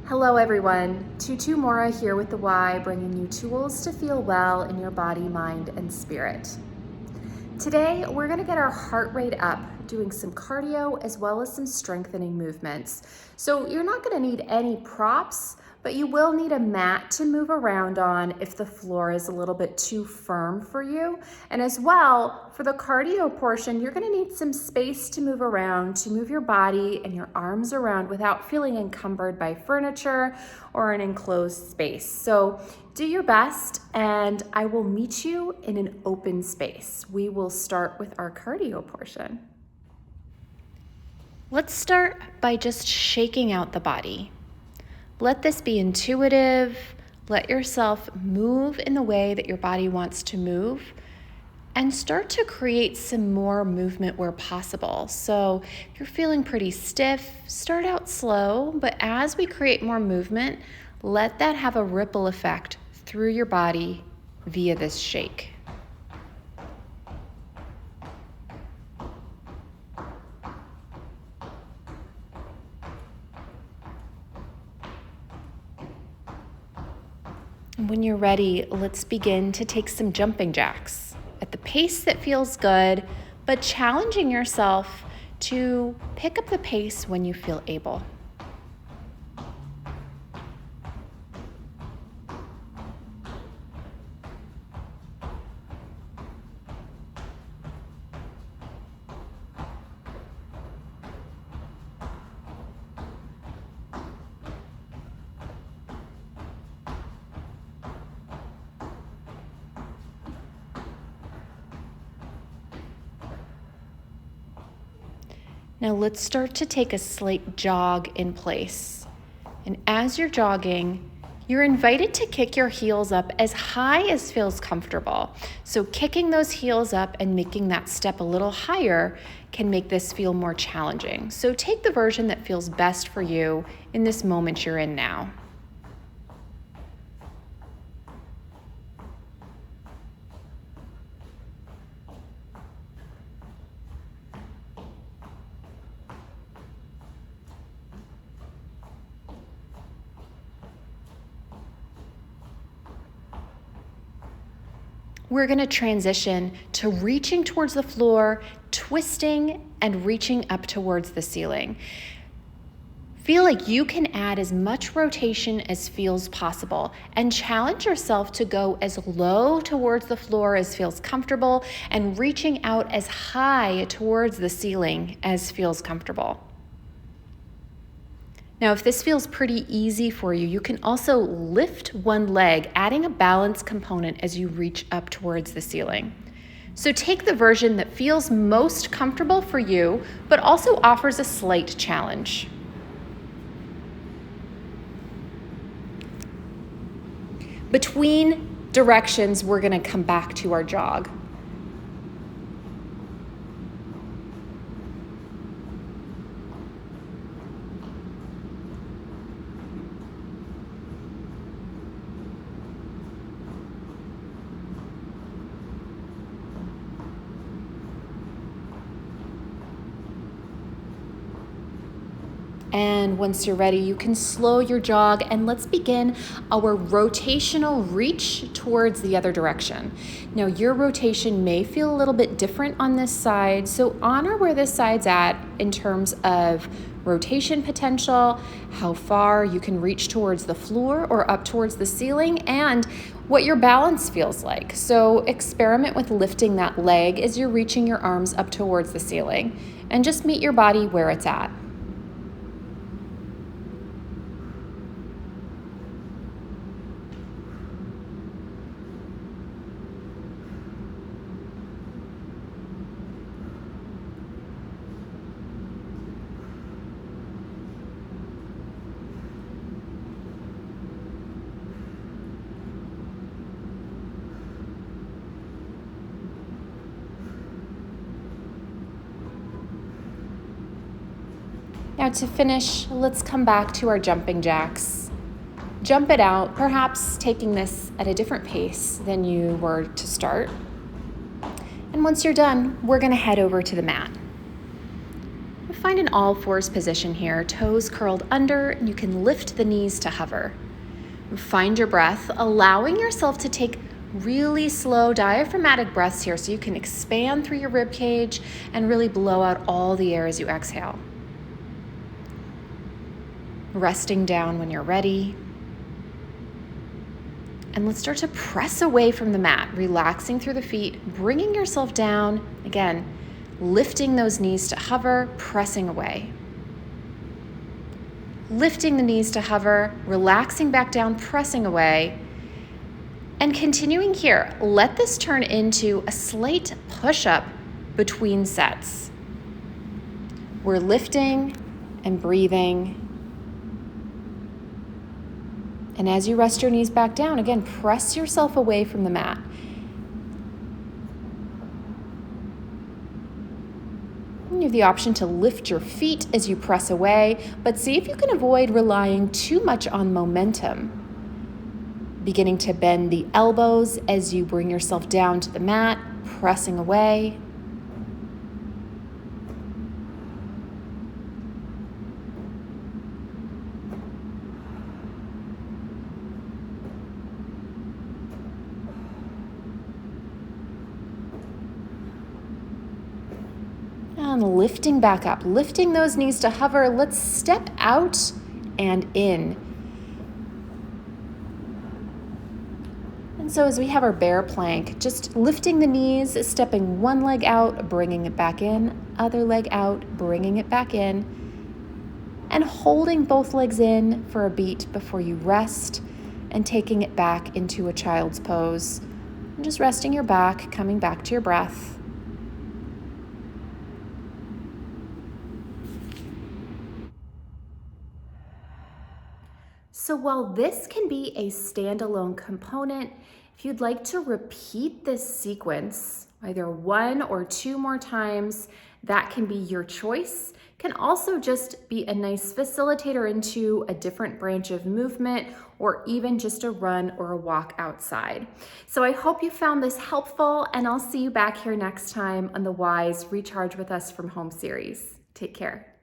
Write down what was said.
Hello everyone, Tutu Mora here with the Y, bringing you tools to feel well in your body, mind, and spirit. Today, we're gonna get our heart rate up, doing some cardio as well as some strengthening movements. So you're not gonna need any props, but you will need a mat to move around on if the floor is a little bit too firm for you. And as well, for the cardio portion, you're gonna need some space to move around, to move your body and your arms around without feeling encumbered by furniture or an enclosed space. So do your best, and I will meet you in an open space. We will start with our cardio portion. Let's start by just shaking out the body. Let this be intuitive. Let yourself move in the way that your body wants to move, and start to create some more movement where possible. So if you're feeling pretty stiff, start out slow, but as we create more movement, let that have a ripple effect through your body via this shake. When you're ready, let's begin to take some jumping jacks at the pace that feels good, but challenging yourself to pick up the pace when you feel able. Now let's start to take a slight jog in place. And as you're jogging, you're invited to kick your heels up as high as feels comfortable. So kicking those heels up and making that step a little higher can make this feel more challenging. So take the version that feels best for you in this moment you're in now. We're going to transition to reaching towards the floor, twisting, and reaching up towards the ceiling. Feel like you can add as much rotation as feels possible, and challenge yourself to go as low towards the floor as feels comfortable and reaching out as high towards the ceiling as feels comfortable. Now, if this feels pretty easy for you, you can also lift one leg, adding a balance component as you reach up towards the ceiling. So take the version that feels most comfortable for you, but also offers a slight challenge. Between directions, we're going to come back to our jog. And once you're ready, you can slow your jog, and let's begin our rotational reach towards the other direction. Now, your rotation may feel a little bit different on this side, so honor where this side's at in terms of rotation potential, how far you can reach towards the floor or up towards the ceiling, and what your balance feels like. So experiment with lifting that leg as you're reaching your arms up towards the ceiling, and just meet your body where it's at. Now to finish, let's come back to our jumping jacks. Jump it out, perhaps taking this at a different pace than you were to start. And once you're done, we're gonna head over to the mat. Find an all fours position here, toes curled under, and you can lift the knees to hover. Find your breath, allowing yourself to take really slow diaphragmatic breaths here so you can expand through your rib cage and really blow out all the air as you exhale. Resting down when you're ready. And let's start to press away from the mat, relaxing through the feet, bringing yourself down. Again, lifting those knees to hover, pressing away. Lifting the knees to hover, relaxing back down, pressing away. And continuing here, let this turn into a slight push-up between sets. We're lifting and breathing. And as you rest your knees back down, again, press yourself away from the mat. You have the option to lift your feet as you press away, but see if you can avoid relying too much on momentum. Beginning to bend the elbows as you bring yourself down to the mat, pressing away. And lifting back up, lifting those knees to hover. Let's step out and in. And so as we have our bear plank, just lifting the knees, stepping one leg out, bringing it back in, other leg out, bringing it back in, and holding both legs in for a beat before you rest and taking it back into a child's pose. And just resting your back, coming back to your breath. So while this can be a standalone component, if you'd like to repeat this sequence, either one or two more times, that can be your choice. Can also just be a nice facilitator into a different branch of movement or even just a run or a walk outside. So I hope you found this helpful, and I'll see you back here next time on the Wise Recharge with Us from Home series. Take care.